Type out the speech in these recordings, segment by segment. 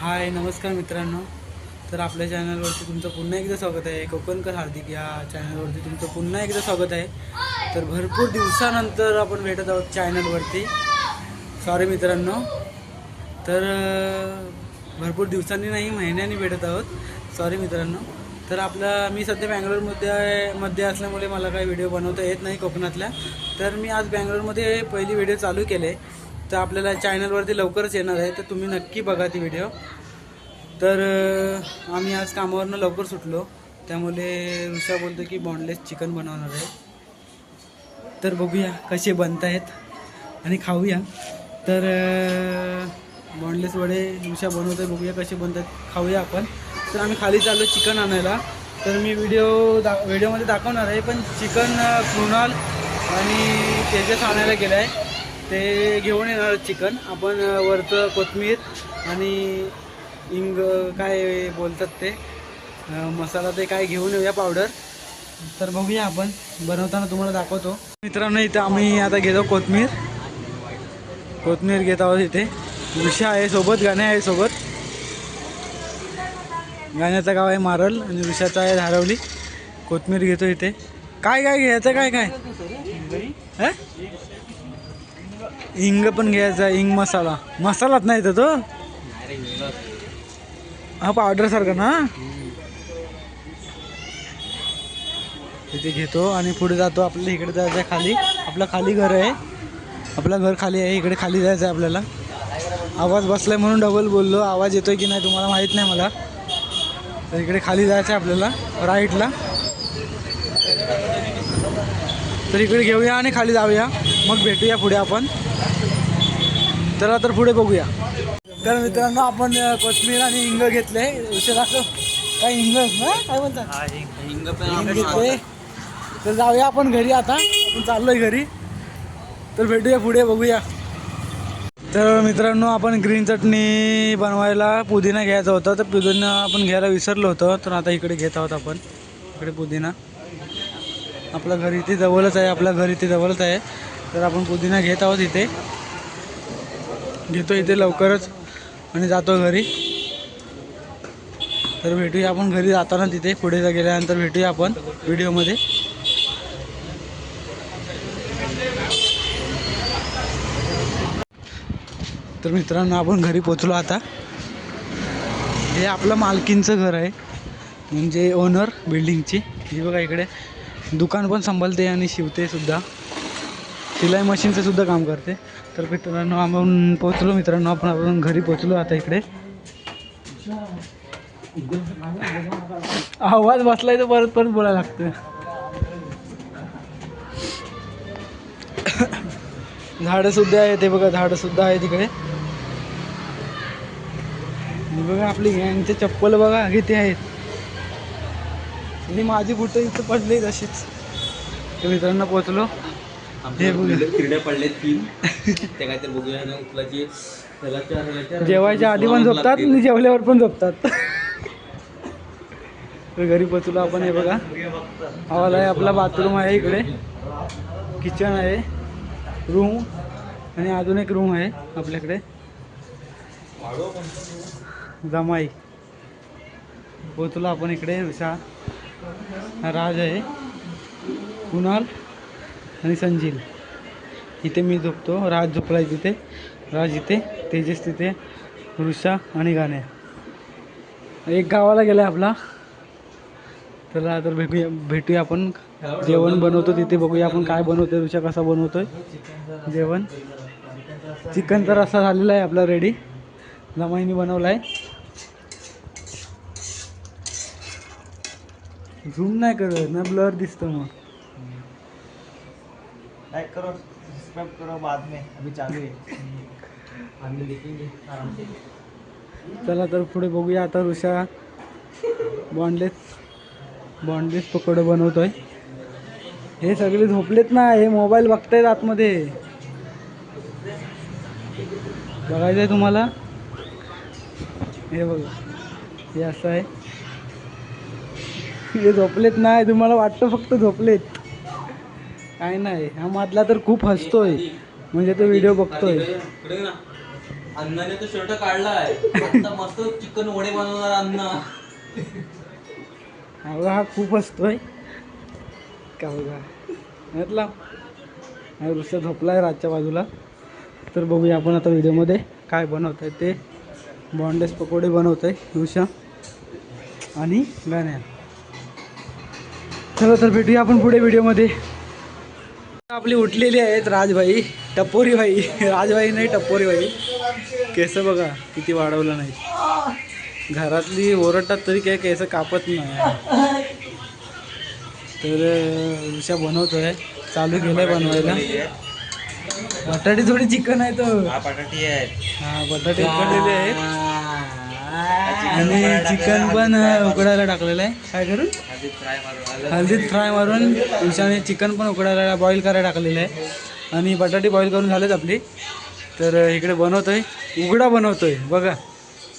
हाय नमस्कार मित्रांनो. तर आपल्या चॅनलवरती तुमचं पुन्हा एकदा स्वागत आहे. कोकणकर हार्दिक या चॅनलवरती तुमचं पुन्हा एकदा स्वागत आहे. तर भरपूर दिवसानंतर आपण भेटत आहोत चॅनलवरती. सॉरी मित्रांनो. तर भरपूर दिवसांनी नाही महिन्यांनी भेटत आहोत. सॉरी मित्रांनो. तर मी सध्या बँगलोरमध्ये असल्यामुळे मला काही व्हिडिओ बनवता येत नाही कोकणातल्या. तर मी आज बँगलोरमध्ये पहिली व्हिडिओ चालू केले. तर आपल्याला चॅनलवरती लवकरच येणार आहे. तर तुम्ही नक्की बघा ती व्हिडिओ. तर आम्ही आज कामावरनं लवकर सुटलो, त्यामुळे ऋषा बोलतो की बॉन्डलेस चिकन बनवणार आहे. तर बघूया कसे बनत आहेत आणि खाऊया. तर बॉन्डलेस वडे ऋषा बनवतो आहे, बघूया कसे बनतात, खाऊया आपण. तर आम्ही खाली चाललो चिकन आणायला. तर मी व्हिडिओमध्ये दाखवणार आहे, पण चिकन कृणाल आणि तेजस आणायला गेलं आहे. ते घेऊन येणार चिकन. आपण वरचं कोथिंबीर आणि काय बोलतात ते मसाला ते काय घेऊन येऊया, पावडर. तर बघूया आपण बनवताना तुम्हाला दाखवतो. मित्रांनो इथं आम्ही आता घेतो कोथिंबीर घेत आहोत. इथे ऋषा आहे सोबत, गाणे आहे सोबत. गाण्याचं गाव आहे मारल आणि ऋषाचा आहे धारवली. कोथिंबीर घेतो इथे. काय काय घ्यायचं, काय काय हिंग पण घ्यायचा. हिंग मसालाच नाही तर तो हा पावडर सारखा ना. तिथे घेतो आणि पुढे जातो. आपल्याला इकडे जायचं आहे खाली. आपलं खाली घर आहे, आपलं घर खाली आहे. इकडे खाली जायचं आहे आपल्याला. आवाज बसलाय म्हणून डबल बोललो. आवाज येतोय की नाही तुम्हाला माहीत नाही मला. तर इकडे खाली जायचं आहे आपल्याला राईटला. तर इकडे घेऊया आणि खाली जाऊया, मग भेटूया पुढे आपण. चला तर पुढे बघूया. तर मित्रांनो आपण कोथिंबीर आणि हिंग घेतले. काय हिंग ना काय बोलतात, हिंग घेतले. तर जाऊया आपण घरी. आता आपण चाललोय घरी. तर भेटूया पुढे, बघूया. तर मित्रांनो आपण ग्रीन चटणी बनवायला पुदिना घ्यायचा होता. तर पुदिना आपण घ्यायला विसरलो होतो. तर आता इकडे घेत आहोत आपण. इकडे पुदिना आपलं घर इथे जवळच आहे. तर आपण पुदिना घेत आहोत. इथे घेतो इथे लवकरच आणि जातो घरी. तर भेटूया आपण घरी जाताना. तिथे पुढे गेल्यानंतर भेटूया आपण व्हिडिओमध्ये. तर मित्रांनो आपण घरी पोचलो आता. हे आपलं मालकींचं घर आहे, म्हणजे ओनर बिल्डिंगची. ही बघा इकडे दुकान पण सांभाळते आणि शिवते सुद्धा, शिलाई मशीनचं सुद्धा काम करते. तर मित्रांनो आपण पोचलो. आपण घरी पोचलो आता. इकडे आवाज बसलाय तर परत बोलायला लागतं. झाडं सुद्धा आहे, ते बघा झाडं सुद्धा आहे तिकडे. बघा आपली गँगचे चप्पल बघा किती आहेत. आणि माझी बुटं इथं पडली तशीच. तर मित्रांनो पोचलो. हे किरड्या पडले 3 ते काय तर बघूया ना. उचलाची जेवायच्या आधी पण झोपतात आणि जेवल्यावर पण झोपतात. तर घरी पोचलो आपण. हे बघा हॉल आहे आपला, बाथरूम आहे इकडे, किचन आहे, रूम आणि अजून एक रूम आहे आपल्याकडे. जमाई पोचलो आपण इकडे. ऋषा, राज आहे, कुणाल आणि संजील. इथे मी झोपतो. राज झोपलाय तिथे. राज इथे, तेजस तिथे, ऋषा आणि गाण्या. एक गावाला गेलाय आपला. चला तर भेटूया आपण. जेवण बनवतो तिथे, बघूया आपण काय बनवतोय. ऋषा कसा बनवतोय जेवण. चिकनचा रस्सा झालेला आहे आपला रेडी, जमाईने बनवला आहे. झूम नाही करत ना, ब्लर दिसतो. मग लाइक करो, सब्सक्राइब करो, बाद में अभी चालू है, आगे देखेंगे आराम से. चला तर पुढे बघूया आता. ऋषा बॉन्डलेस पकोडे बनवतोय. हे सगळे झोपलेत ना, हे मोबाईल बघतायत आतमध्ये. बघायचं आहे तुम्हाला. हे बघा, हे असं आहे. हे झोपलेत नाही, तुम्हाला वाटतं फक्त झोपलेत, काय नाही. हा मधला तर खूप हसतोय, म्हणजे तो व्हिडिओ बघतोय. अण्णाने तो शर्ट काढलाय आता मस्त चिकन वडे बनवणार अण्णा. हा खूप असतोय का बघा म्हटला हा नुसतं झोपलाय रातच्या बाजूला. तर बघूया आपण आता व्हिडिओमध्ये काय बनवत आहे ते. बॉन्डेस पकोडे बनवत आहे उषा आणि गाण्या. चला तर भेटूया आपण पुढे व्हिडिओमध्ये. आपली उठलेली आहेत राजभाई टपोरी भाई. राजभाई नाही टपोरी भाई. केस बघा किती वाढवलं नाही. घरातली ओरडतात तरी काय केस कापत नाही. तर उषा बनवतोय चालू केलंय बनवायला. बटाटे थोडी चिकन आहे तो. बटाटी आहेत. हा बटाटे उकडलेले आहेत आणि चिकन पण उकडायला टाकलेलं आहे. काय करून हळदीत फ्राय मारून उषाने चिकन पण उकडायला बॉईल करायला टाकलेलं आहे. आणि बटाटे बॉईल करून झालेत आपली. तर इकडे बनवतोय उघडा बनवतोय बघा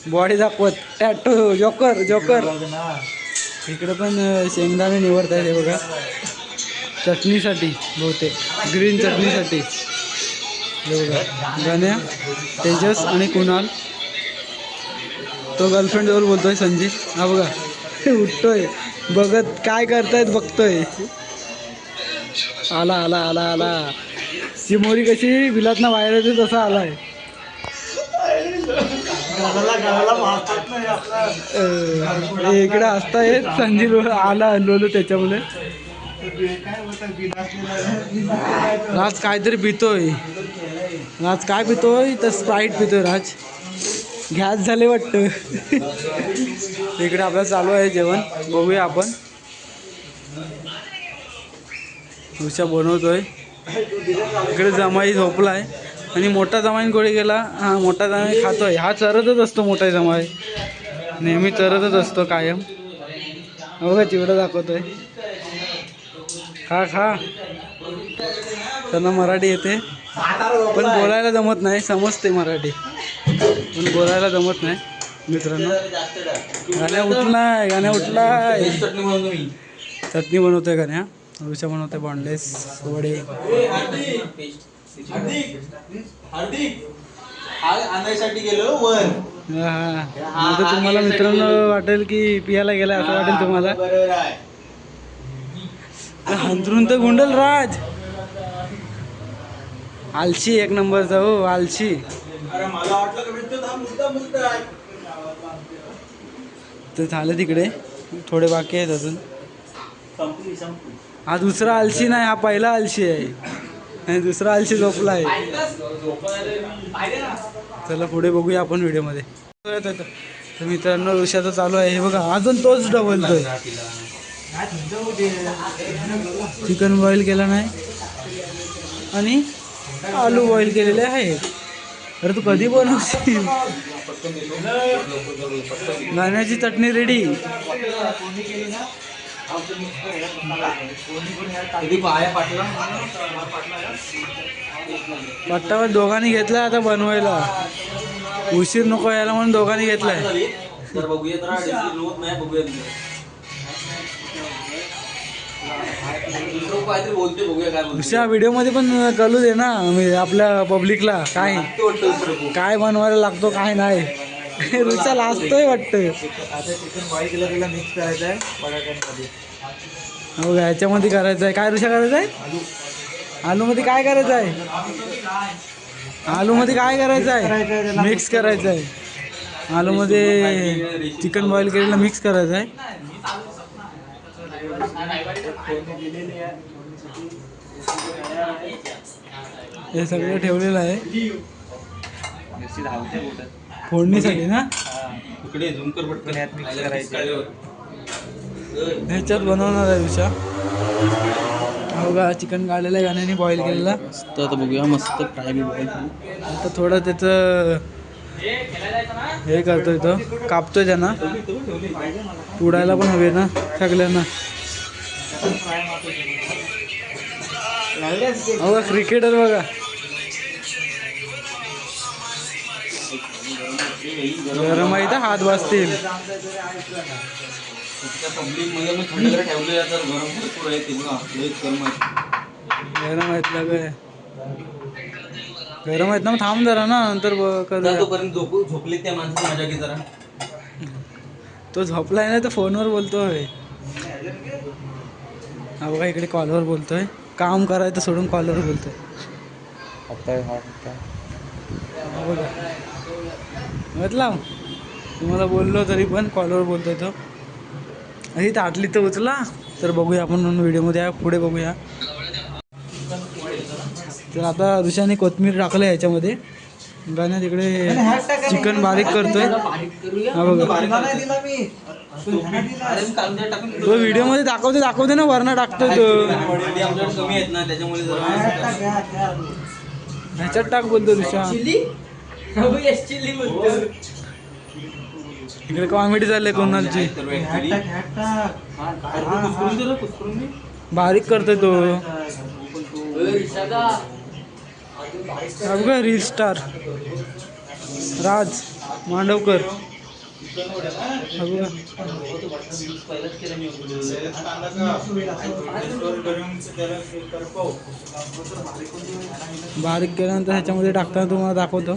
बॉडी दाखवत टॅटो जोकर जोकर. इकडे पण शेंगदाणे निवडत आहेत हे बघा चटणीसाठी बहुतेक ग्रीन चटणीसाठी. हे बघा गण्या तेजस आणि कुणाल. तो गर्लफ्रेंडजवळ बोलतोय संजीत. हा बघा उठतोय बघत काय करतायत बघतोय. आला आला आला आला. सिमोरी कशी बिलातनं बाहेर येते तसा आलाय. इकडे असताय संजीव आला हल्लो त्याच्यामुळे. राज काहीतरी पितोय. राज काय पितोय तर स्प्राईट पितोय राज. गॅस झाले वाटतं. इकडे आपलं चालू आहे जेवण बघूया आपण. उषा बनवतोय इकडे जमाई झोपलाय आणि मोठा जमाईन कोळी गेला. हा मोठा जमाई खातोय. हा चरतच असतो मोठा जमाई नेहमी चरतच असतो कायम. बघा चिवडा दाखवतोय. खा खा. त्यांना मराठी येते पण बोलायला जमत नाही. समजते मराठी पण बोलायला जमत नाही मित्रांनो. गाण्या उठलाय गाण्या उठलाय. चटणी बनवतोय गाण्या. उषा बनवते बॉन्डेस वडे. आणण्यासाठी गेलो वर. हा तर तुम्हाला मित्रांनो वाटेल की पियाला गेला असं वाटेल तुम्हाला. हंतरून तर गुंडल राज. आलशी एक नंबरचा हो आलशी. तर झालं तिकडे थोडे बाकी आहेत अजून. हा दुसरा आलशी नाही हा पहिला आलशी आहे आणि दुसरा आलशी झोपला आहे. चला पुढे बघूया आपण व्हिडिओमध्ये. तर मित्रांनो ऋषाचं चालू आहे हे बघा अजून तोच डबलतोय. चिकन बॉईल केला नाही आणि आलू बॉईल केलेले आहेत. अरे तू कधी बनवशील. गाण्याची चटणी रेडी. पट्टावर दोघांनी घेतलाय आता बनवायला. उशीर नको यायला म्हणून दोघांनी घेतलाय. दुसऱ्या व्हिडिओ मध्ये पण कळू दे ना आपल्या पब्लिकला काय काय बनवायला लागतो काय नाही. रुचा लाजतोय वाटतं. चिकन बॉईल केलं मिक्स करायचं आहे बटाट्यांमध्ये. हो ह्याच्यामध्ये करायचं आहे. काय रुचा करायचं आहे. आलूमध्ये काय करायचं आहे. आलूमध्ये काय करायचं आहे. मिक्स करायचं आहे. आलूमध्ये चिकन बॉईल केलेलं मिक्स करायचं आहे. हे सगळं ठेवलेलं आहे फोडणीसाठी ना. ह्याच्यात बनवणार आहे विषा. बघा चिकन काढलेलं आहे गाण्याने बॉईल केलेला. मस्त आता बघूया मस्त फ्राय बी बॉईल. आता थोडं त्याचं हे करतोय तो कापतोय त्यांना. उडायला पण हवे ना सगळ्यांना. बघा क्रिकेटर बघा गरम आहे तर हात बसतील. गरम आहेत काय गरम आहेत ना, मग थांब जरा ना, नंतर करूया. तोपर्यंत झोपले त्या माणसाची मजा घे जरा. तो झोपलाय ना, तर फोनवर बोलतोय. हा बघा इकडे कॉलवर बोलतोय, काम करायचं सोडून कॉलवर बोलतोय. हा बघा म्हटलं तुम्हाला बोललो तरी पण कॉलवर बोलतोय तो. अरे ताटली तर उचला, तर बघूया आपण व्हिडिओमध्ये पुढे बघूया. तर आता ऋषाने कोथमीर टाकलं याच्यामध्ये. गाण्यात इकडे चिकन बारीक करतोय. हा बघा तो व्हिडिओ मध्ये दाखवते ना, वरना टाकतोय तो. कमी आहेत ना त्याच्यामुळे ह्याच्यात टाक बोलतो ऋषा. इकडे कॉमेडी चालले कोणाची. बारीक करतोय तो. हा बघा रील स्टार राज मांडवकर. हा बघा बारीक केल्यानंतर ह्याच्यामध्ये टाकताना तुम्हाला दाखवतो.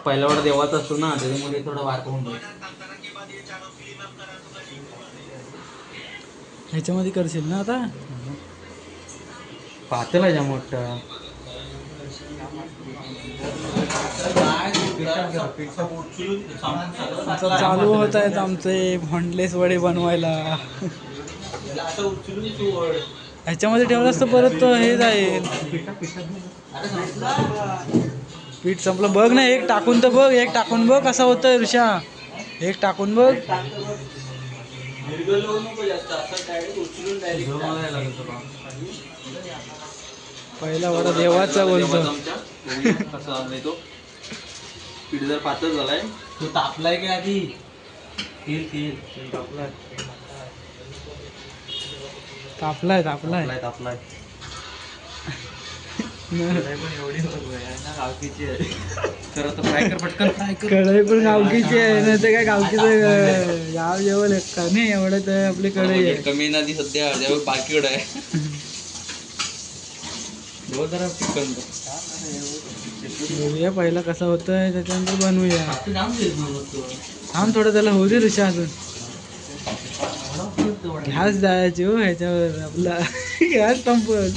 पहिला वेळा देवाचा असतो ना, त्याच्यामध्ये थोडा वाट होऊन जाईल. ह्याच्यामध्ये करशील ना आता. पातेला ज्या मोठा आता चालू होत आहेत आमचे भंडलेस वडे बनवायला. ह्याच्यामध्ये ठेवलं असतं परत तो हे जाईल. पीठ संपलं बघ ना, एक टाकून तर बघ, एक टाकून बघ कसा होतोय ऋषा. एक टाकून बघ. पहिला वडा देवाचा बोलतो. पीठ जर पातळ झालाय तो तापलाय की आधी तेल तापलाय तापलाय तापलाय तर आता फ्राय कर पटकन फ्राय कर. कढई पण गावकीची आहे, नाही तर काय गावकीचं गाव जेवण नाही एवढं तर आपली कढई आहे. कमी ना ती सध्या जेव्हा बाकीकडे आहे. जरा चिकन बघूया पहिला कसं होतंय, त्याच्यानंतर बनवूया. थांब थोडं त्याला होऊ दे ऋषा अजून. गॅस जायची हो ह्याच्यावर आपला. गॅस संपल.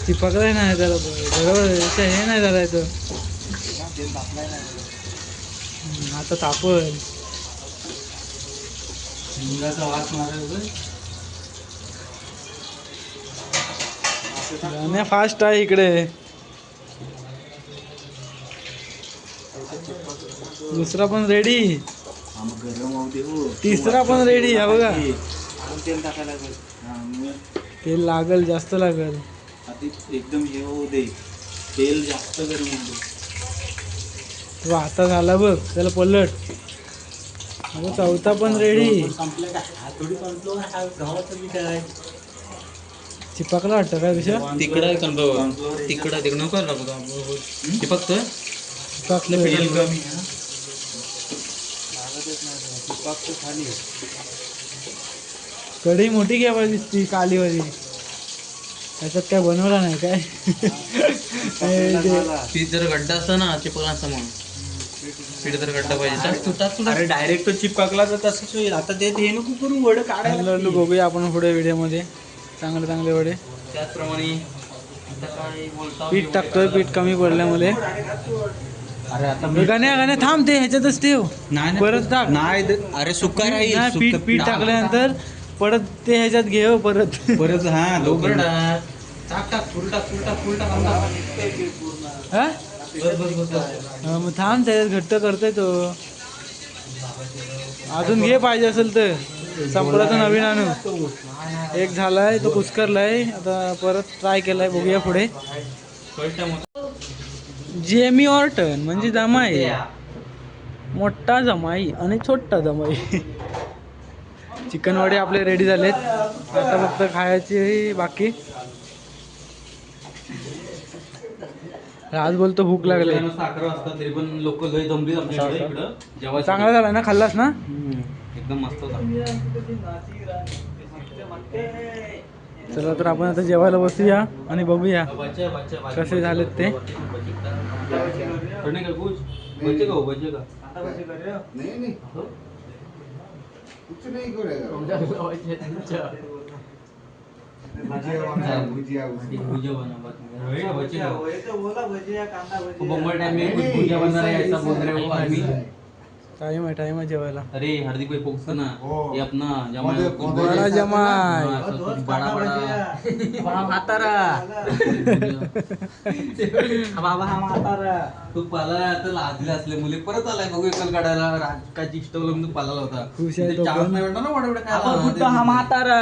चिपकलाय ना त्याला बरोबर. हे नाही करायचं आता तापल. वास मारायला फास्ट आहे इकडे. दुसरा पण रेडी, तिसरा पण रेडी. हा बघा तेल लागल, जास्त लागल. एकदम हे होऊ दे, तेल जास्त गरम होऊ दे. तो आता झाला बघ, त्याला पलट. अगं चौथा पण रेडी. चिपकला वाटतं काय विषय. तिकडं तिकडं नको चिपकतोय. कढई मोठी घ्या पाहिजे ती कालीवाली. त्याच्यात काय बनवला नाही काय. ती जर गड्डा असता ना चिपकला असता म्हणून. पीठ जर गड्डा पाहिजे. अरे डायरेक्ट चिपकला तर तसंच होईल. आता ते हे नको करू, वड काढायला. बघूया आपण पुढे व्हिडिओमध्ये चांगले वडे. त्याचप्रमाणे पीठ टाकतोय, पीठ कमी पडल्यामुळे. अरे आता गाण्या थांब, ते ह्याच्यातच ठेव. नाही परत टाक. नाही, अरे सुका राहील. पीठ टाकल्यानंतर परत ते ह्याच्यात घे परत. हा लवकर टाक फुल टाक. हा मग थांब, त्याच्यात घट्ट करतोय तो. अजून घे पाहिजे असेल तर. संपला तर नवीन आणू. एक झालाय तो कुस्करलाय, आता परत ट्राय केलाय. बघूया पुढे. जेमी ऑर्टन म्हणजे जमाई, मोठा जमाई आणि छोटा जमाई. चिकन वडे आपले रेडी झालेत, आता फक्त खायची बाकी. आज बोलतो भूक लागले. 11 वाजता तरी पण लोक लय जमली आमच्याकडे इकडं जेव्हा चांगला झाला ना, खाल्लास ना? एकदम मस्त होता. चला तर आपण आता जेवायला बसूया आणि बघूया बच्चे बच्चे कसे झालेत ते. करणे का कुछ बच्चे का हो, बच्चे का नहीं नहीं कुछ नहीं करेगा भुजिया भुजिया बना बच्चे का बम्बई टाइम में कुछ भुजिया बना रहे हैं, ऐसा बोल रहे हो आदमी. टाइम आहे जेवायला. अरे हार्दिक भाई पोखतो ना ये अपना बडा जमाय. बडा बडा तू पाला आता लाजले असले मुले परत आलाय बघू एकल काढायला राजकाची स्टोल म्हणून पालाला होता. खुश आहे तो चार पण. नाही भेटणार ना वडवडे हा म्हातारा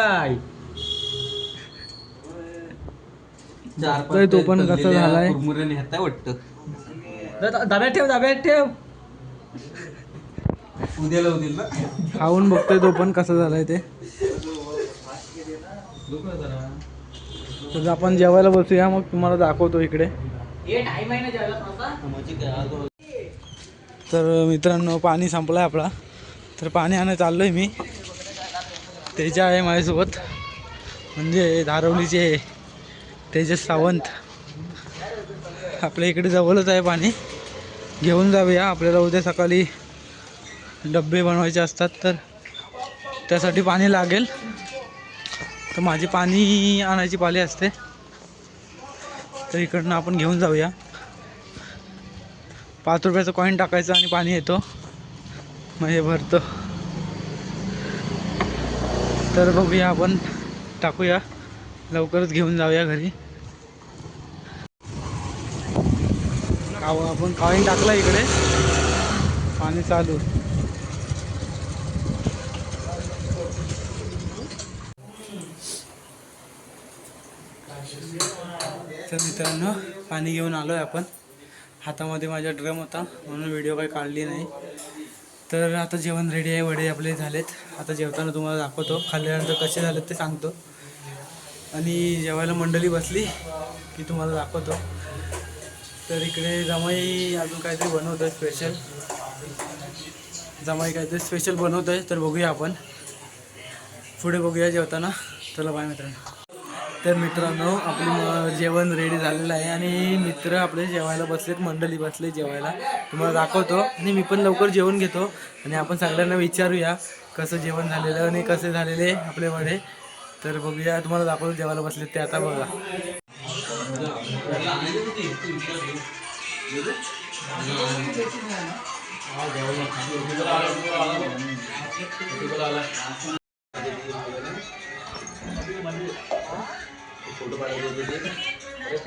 चार बघतोय तो पण कसा झालाय. कुरमुरे नेहताय वाटतं. डब्यात ठेव उद्याला होतील ना. खाऊन बघतोय तो पण कसं झालाय ते. तर आपण जेवायला बसूया, मग तुम्हाला दाखवतो इकडे. तर मित्रांनो पाणी संपलंय आपला, तर पाणी आणायला चाललोय मी. तेजा आहे माझ्यासोबत, म्हणजे धारवलीचे तेजस सावंत. आपल्या इकडे जवळच आहे पाणी, घेऊन जाऊया. आपल्याला उद्या सकाळी डब्बे बनवायचे असतात, तर त्यासाठी पाणी लागेल. तर माझी पाणी आणायची पाली असते, तर इकडनं आपण घेऊन जाऊया. 5 रुपयाचं कॉईन टाकायचं आणि पाणी येतो, मग हे भरतं. तर बघूया, आपण टाकूया, लवकरच घेऊन जाऊया घरी. आपण कॉईन टाकला इकडे, पाणी चालू. तर मित्रांनो पाणी घेऊन आलो आहे आपण. हातामध्ये माझा ड्रम होता म्हणून व्हिडिओ काही काढली नाही. तर आता जेवण रेडी आहे, वडे आपले झालेत. आता जेवताना तुम्हाला दाखवतो, खाल्ल्यानंतर कसे झालेत ते सांगतो. आणि जेवायला मंडळी बसली की तुम्हाला दाखवतो. तर इकडे जमाई अजून काहीतरी बनवत आहे स्पेशल. जमाई काहीतरी स्पेशल बनवत आहे, तर बघूया आपण पुढे बघूया जेवताना. चला बाय मित्रांनो. तर मित्रांनो आपली जेवण रेडी झालेलं आहे आणि मित्र आपले जेवायला बसलेत, मंडळी बसले जेवायला. तुम्हाला दाखवतो आणि मी पण लवकर जेवण घेतो आणि आपण सगळ्यांना विचारूया कसं जेवण झालेलं आणि कसे झालेले आपले वडे. तर बघूया, तुम्हाला दाखवतो जेवायला बसलेत ते. आता बघा.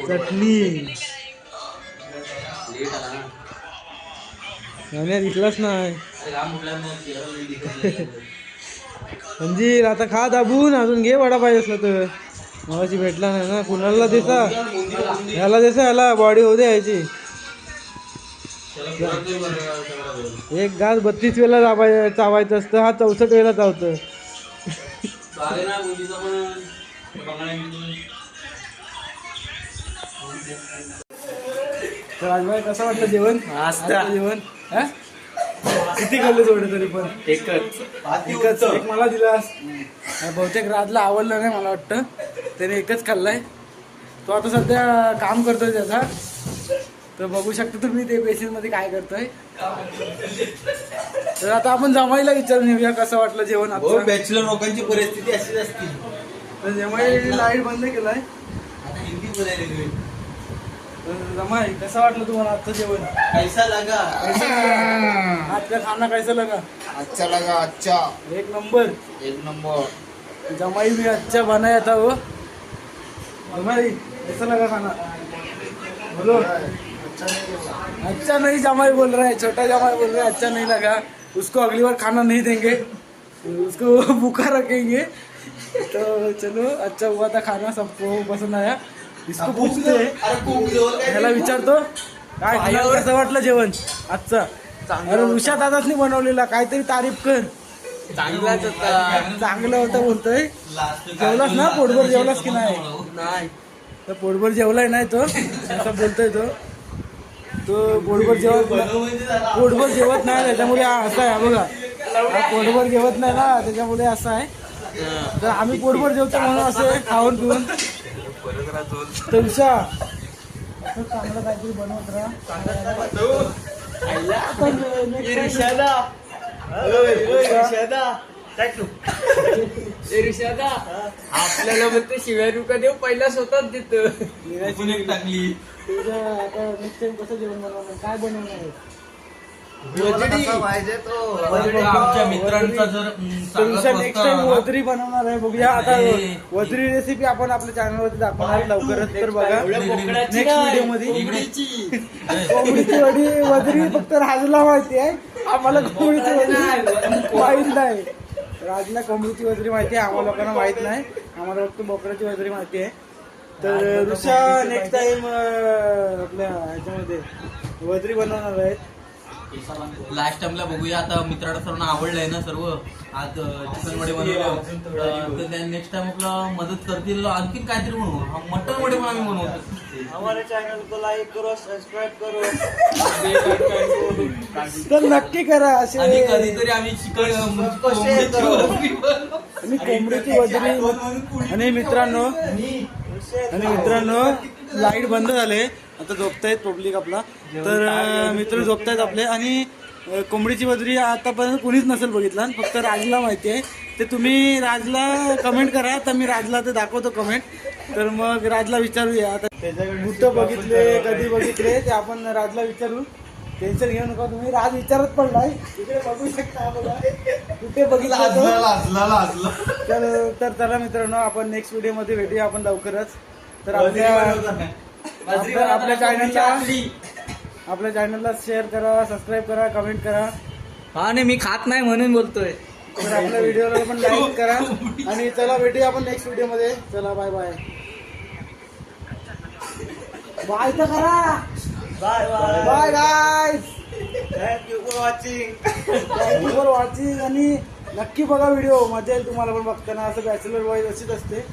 चटणी दिसलाच नाही. म्हणजे आता खा दाबून, अजून घे वडा पाहिजे असला तर. मगाशी भेटला नाही ना, कुणाला देसा, ह्याला देसा, ह्याला बॉडी होऊ दे यायची. एक घास 32 वेळा चावायचं असतं, हा 64 वेळा चावतं. तर आजबाई कसं वाटलं जेवण? जेवण किती खाल्ले थोडे तरी पण? एकच एक मला दिलास. बहुतेक राजला आवडलं नाही मला वाटतं, त्याने एकच खाल्लाय. तो आता सध्या काम करतोय त्याचा, तर बघू शकता तुम्ही ते बेसिनमध्ये काय करतोय. तर आता आपण जमाईला विचारून येऊया कसं वाटलं जेवण. आता बॅचलर लोकांची परिस्थिती अशीच असते. तर जमाई लाईट बंद केलाय. जमाई कसं वाटलं तुम्हाला आजचं जेवण? कैसा लगा? आज का खाना कैसा लगा? अच्छा लगा, अच्छा, एक नंबर. एक नंबर. जमाई भी अच्छा बनाया था वो. जमाई कैसा लगा खाना? बोलो. अच्छा नहीं जमाई बोल रहा है, छोटा जमाई बोल रहा है अच्छा नहीं लगा. उसको अगली बार खाना नहीं देंगे, उसको भूखा रखेंगे. तो चलो, अच्छा हुआ था खाना, सबको पसंद आया. इसको पूछते ह्याला विचारतो काय कसं वाटलं जेवण आजचं. अरे उषा दादाच बनवलेला, काहीतरी तारीफ कर. चांगलाच होता. चांगलं होतं बोलतोय. जेवलास ना, पोटभर जेवलास की नाही? तर पोटभर जेवलाय नाही तो, असं बोलतोय तो. तो पोटभर जेवत नाही त्याच्यामुळे हा असा आहे बघा. हा पोटभर जेवत नाही ना त्याच्यामुळे असं आहे. तर आम्ही पोटभर जेवतो म्हणून असे खाऊन पिऊन. तर उषा असं चांगलं काहीतरी बनवत राहा. आपल्याला फक्त शिव्या रुका देऊ पहिला स्वतःच देतो. पण एक टाकली तुझं आता नेक्स्ट टाइम कसं जेवण बनवणार काय बनवणार आहे? पाहिजे तो आमच्या मित्रांचा जर तुमचा नेक्स्ट टाइम वजरी बनवणार आहे बघूया. आता वजरी रेसिपी आपण आपल्या चॅनलवरती दाखवणार आहे लवकरच. तर बघा नेक्स्ट व्हिडिओ मध्ये कोंबडीची वडी वजरी फक्त राजूला माहिती आहे. आम्हाला कोंबडीची वजरी माहित नाही. राजूला कोंबडीची वजरी माहिती आहे, आम्हाला लोकांना माहित नाही. आम्हाला फक्त बोकडाची वजरी माहिती आहे. तर ऋषा नेक्स्ट टाइम आपल्या ह्याच्यामध्ये वजरी बनवणार आहेत. लास्ट टाइमला बघूया. आता मित्रांना सर्वांना आवडलंय ना सर्व. आज चिकन वडे बनवलं तर नेक्स्ट टाइम आपला मदत करतील. आणखी काहीतरी बनवू. मटन वडे पण आम्ही बनवतो. हमारे चॅनल को लाईक करो, सबस्क्राईब करो. तर नक्की करा असे. आणि कधीतरी आम्ही चिकन आणि कोंबडीची वजरी. आणि मित्रांनो लाईट बंद झाले आता झोपतायत पब्लिक आपला. तर मित्र झोपतायत आपले. आणि कोंबडीची वजरी आतापर्यंत कुणीच नसेल बघितला, फक्त राजला माहिती आहे. ते तुम्ही राजला कमेंट करा, तर मी राजला ते दाखवतो कमेंट. तर मग राजला विचारूया. आता कुठं बघितले कधी बघितले ते आपण राजला विचारू. टेन्शन घेऊ नका तुम्ही. राज विचारत पडलाय तिकडे बघू शकता बघा कुठे बघितलं. तर चला मित्रांनो आपण नेक्स्ट व्हिडिओ मध्ये भेटूया आपण लवकरच. तर आपल्या चॅनलला शेअर करा, सबस्क्राईब करा, कमेंट करा. हा नाही मी खात नाही म्हणून बोलतोय. तर आपल्या व्हिडिओला पण लाईक करा. आणि चला भेटूया आपण नेक्स्ट व्हिडिओ मध्ये. चला बाय बाय. बाय तर करा. Bye bye guys. Thank you for watching. आणि नक्की बघा व्हिडिओ, मजा येईल तुम्हाला पण बघताना. असं बॅचलर वाईज अशीच असते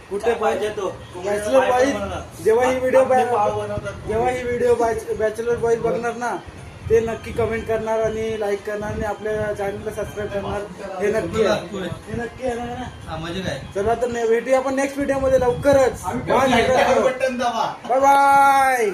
कुठे पाहिजे तो बॅचलर वाईज. जेव्हा ही व्हिडिओ बॅचलर वाईज बघणार ना ते नक्की कमेंट करणार आणि लाईक करणार आणि आपल्या चॅनलला सबस्क्राईब करणार. हे नक्की आहे ना. म्हणजे काय. चला तर भेटूया आपण नेक्स्ट व्हिडिओ मध्ये लवकरच. Bye bye.